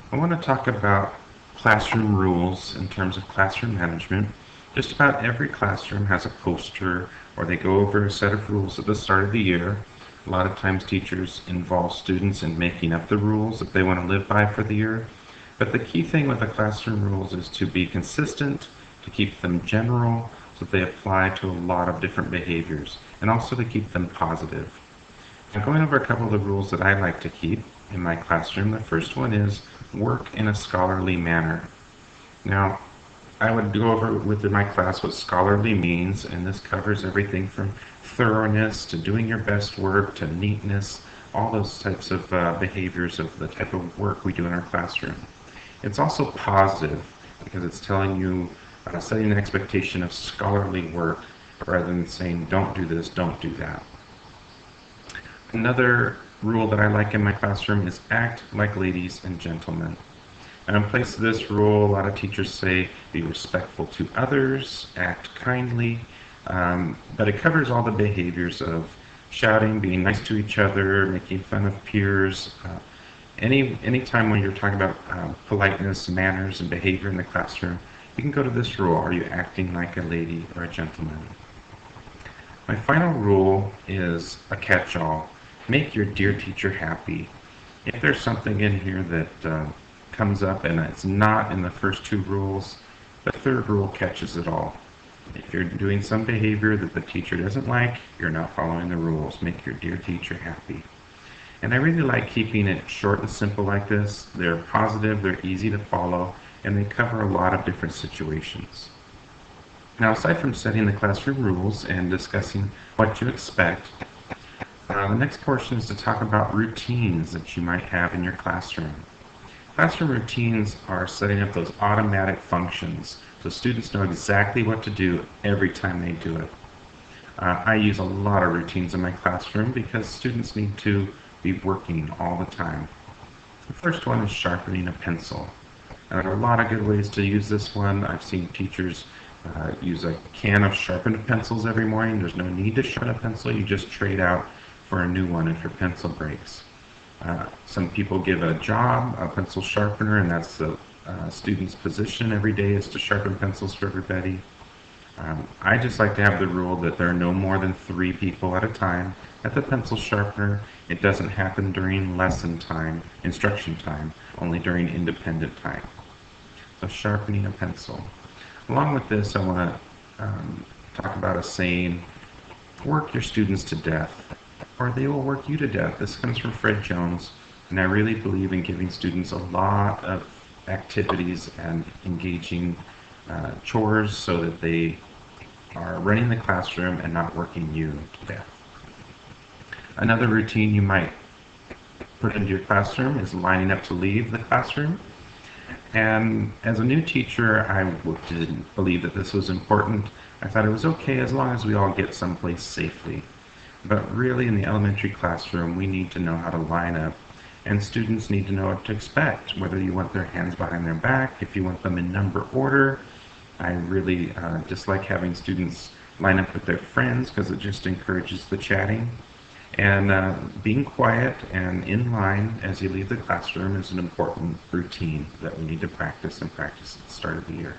I want to talk about classroom rules in terms of classroom management. Just about every classroom has a poster or they go over a set of rules at the start of the year. A lot of times teachers involve students in making up the rules that they want to live by for the year. But the key thing with the classroom rules is to be consistent, to keep them general, so that they apply to a lot of different behaviors, and also to keep them positive. I'm going over a couple of the rules that I like to keep in my classroom. The first one is work in a scholarly manner. Now, I would go over within my class what scholarly means, and this covers everything from thoroughness to doing your best work to neatness, all those types of behaviors of the type of work we do in our classroom. It's also positive because it's telling you, setting an expectation of scholarly work rather than saying, don't do this, don't do that. Another rule that I like in my classroom is act like ladies and gentlemen. And in place of this rule, a lot of teachers say be respectful to others, act kindly, but it covers all the behaviors of shouting, being nice to each other, making fun of peers. Any time when you're talking about politeness, manners, and behavior in the classroom, you can go to this rule. Are you acting like a lady or a gentleman? My final rule is a catch-all. Make your dear teacher happy. If there's something in here that comes up and it's not in the first two rules, the third rule catches it all. If you're doing some behavior that the teacher doesn't like, you're not following the rules. Make your dear teacher happy. And I really like keeping it short and simple like this. They're positive, they're easy to follow, and they cover a lot of different situations. Now, aside from setting the classroom rules and discussing what to expect, the next portion is to talk about routines that you might have in your classroom. Classroom routines are setting up those automatic functions so students know exactly what to do every time they do it. I use a lot of routines in my classroom because students need to be working all the time. The first one is sharpening a pencil. There are a lot of good ways to use this one. I've seen teachers use a can of sharpened pencils every morning. There's no need to sharpen a pencil. You just trade out for a new one if your pencil breaks. Some people give a job, a pencil sharpener, and that's the student's position every day is to sharpen pencils for everybody. I just like to have the rule that there are no more than 3 people at a time at the pencil sharpener. It doesn't happen during lesson time, instruction time, only during independent time. So sharpening a pencil. Along with this, I want to talk about a saying, work your students to death, or they will work you to death. This comes from Fred Jones, and I really believe in giving students a lot of activities and engaging chores so that they are running the classroom and not working you to death. Another routine you might put into your classroom is lining up to leave the classroom. And as a new teacher, I didn't believe that this was important. I thought it was okay as long as we all get someplace safely. But really, in the elementary classroom, we need to know how to line up, and students need to know what to expect, whether you want their hands behind their back, if you want them in number order. I really dislike having students line up with their friends because it just encourages the chatting. And being quiet and in line as you leave the classroom is an important routine that we need to practice and practice at the start of the year.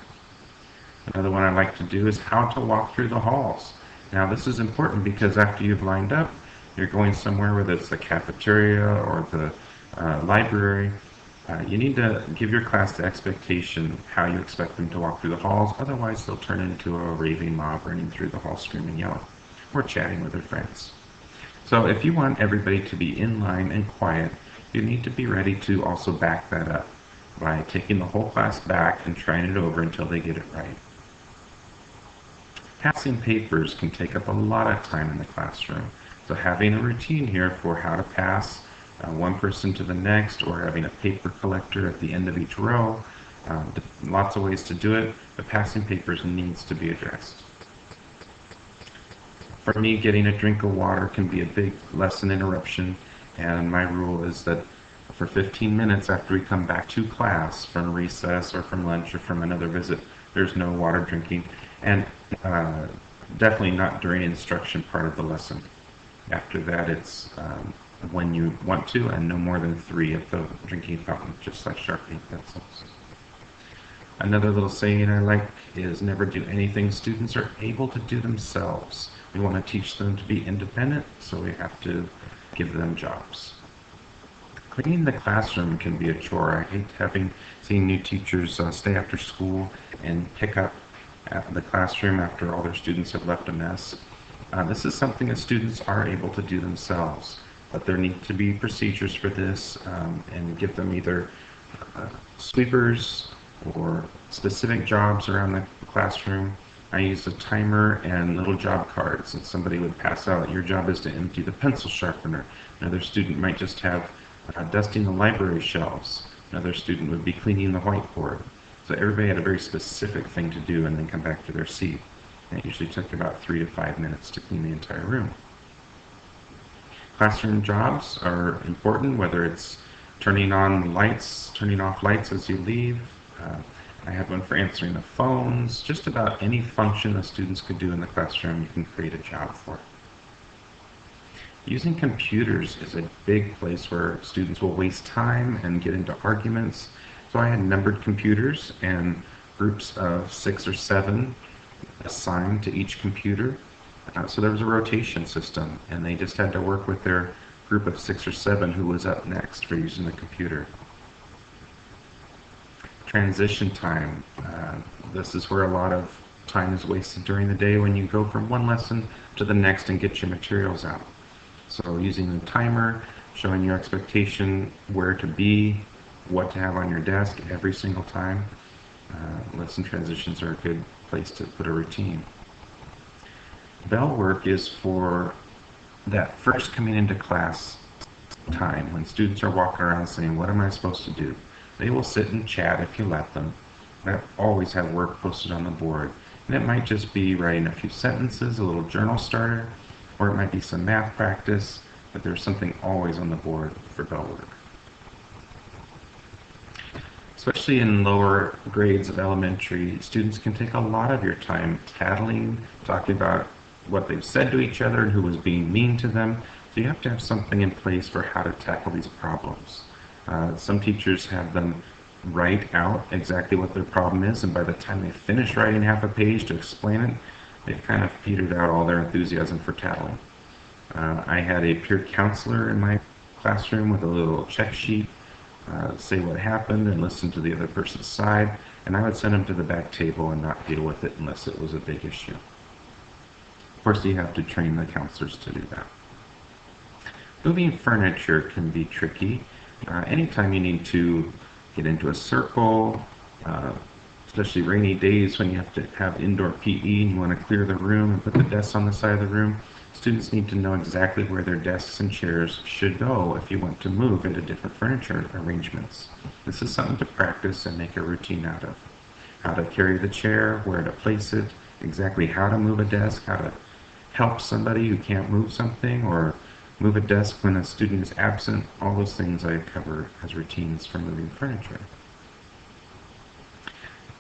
Another one I like to do is how to walk through the halls. Now this is important because after you've lined up, you're going somewhere, whether it's the cafeteria or the library. You need to give your class the expectation how you expect them to walk through the halls, otherwise they'll turn into a raving mob running through the hall screaming, yelling, or chatting with their friends. So if you want everybody to be in line and quiet, you need to be ready to also back that up by taking the whole class back and trying it over until they get it right. Passing papers can take up a lot of time in the classroom. So having a routine here for how to pass one person to the next, or having a paper collector at the end of each row, lots of ways to do it, but passing papers needs to be addressed. For me, getting a drink of water can be a big lesson interruption, and my rule is that for 15 minutes after we come back to class from recess or from lunch or from another visit, there's no water drinking, and definitely not during instruction part of the lesson. After that, it's when you want to, and no more than 3 at the drinking fountain, just like sharpening pencils. Another little saying I like is never do anything students are able to do themselves. We want to teach them to be independent, so we have to give them jobs. Cleaning the classroom can be a chore. I hate seeing new teachers stay after school and pick up at the classroom after all their students have left a mess. This is something that students are able to do themselves, but there need to be procedures for this, and give them either sweepers or specific jobs around the classroom. I used a timer and little job cards, and somebody would pass out, your job is to empty the pencil sharpener. Another student might just have dusting the library shelves. Another student would be cleaning the whiteboard. So everybody had a very specific thing to do and then come back to their seat. And it usually took about 3 to 5 minutes to clean the entire room. Classroom jobs are important, whether it's turning on lights, turning off lights as you leave. I have one for answering the phones. Just about any function the students could do in the classroom, you can create a job for. Using computers is a big place where students will waste time and get into arguments. So I had numbered computers and groups of 6 or 7 assigned to each computer. So there was a rotation system, and they just had to work with their group of 6 or 7 who was up next for using the computer. Transition time. This is where a lot of time is wasted during the day when you go from one lesson to the next and get your materials out. So using the timer, showing your expectation where to be, what to have on your desk every single time. Lesson transitions are a good place to put a routine. Bell work is for that first coming into class time when students are walking around saying, what am I supposed to do? They will sit and chat if you let them. I always have work posted on the board. And it might just be writing a few sentences, a little journal starter, or it might be some math practice, but there's something always on the board for bell work. Especially in lower grades of elementary, students can take a lot of your time tattling, talking about what they've said to each other and who was being mean to them. So you have to have something in place for how to tackle these problems. Some teachers have them write out exactly what their problem is, and by the time they finish writing half a page to explain it, they've kind of petered out all their enthusiasm for tattling. I had a peer counselor in my classroom with a little check sheet, say what happened and listen to the other person's side, and I would send them to the back table and not deal with it unless it was a big issue. Of course, you have to train the counselors to do that. Moving furniture can be tricky. Anytime you need to get into a circle, especially rainy days when you have to have indoor PE and you want to clear the room and put the desks on the side of the room, students need to know exactly where their desks and chairs should go if you want to move into different furniture arrangements. This is something to practice and make a routine out of. How to carry the chair, where to place it, exactly how to move a desk, how to help somebody who can't move something, or move a desk when a student is absent. All those things I cover as routines for moving furniture.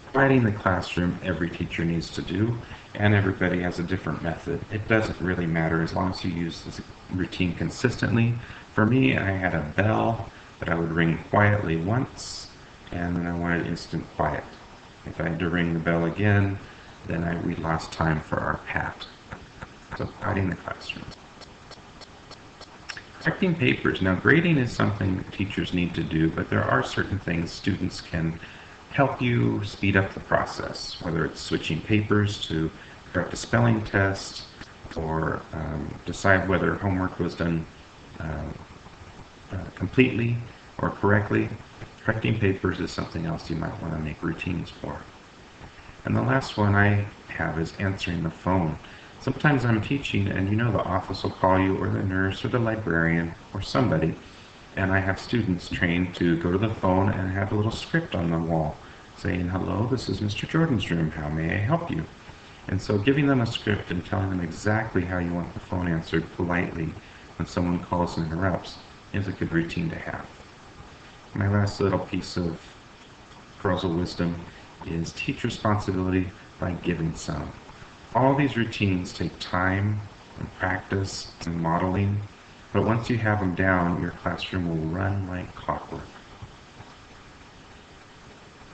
Dividing the classroom, every teacher needs to do, and everybody has a different method. It doesn't really matter as long as you use this routine consistently. For me, I had a bell that I would ring quietly once, and then I wanted instant quiet. If I had to ring the bell again, then we lost time for our pat. So dividing the classroom. Correcting papers. Now, grading is something teachers need to do, but there are certain things students can help you speed up the process, whether it's switching papers to correct a spelling test, or decide whether homework was done completely or correctly. Correcting papers is something else you might want to make routines for. And the last one I have is answering the phone. Sometimes I'm teaching and the office will call you, or the nurse or the librarian or somebody, and I have students trained to go to the phone and have a little script on the wall saying, hello, this is Mr. Jordan's room, how may I help you? And so giving them a script and telling them exactly how you want the phone answered politely when someone calls and interrupts is a good routine to have. My last little piece of pearls of wisdom is teach responsibility by giving some. All these routines take time and practice and modeling, But once you have them down, your classroom will run like clockwork.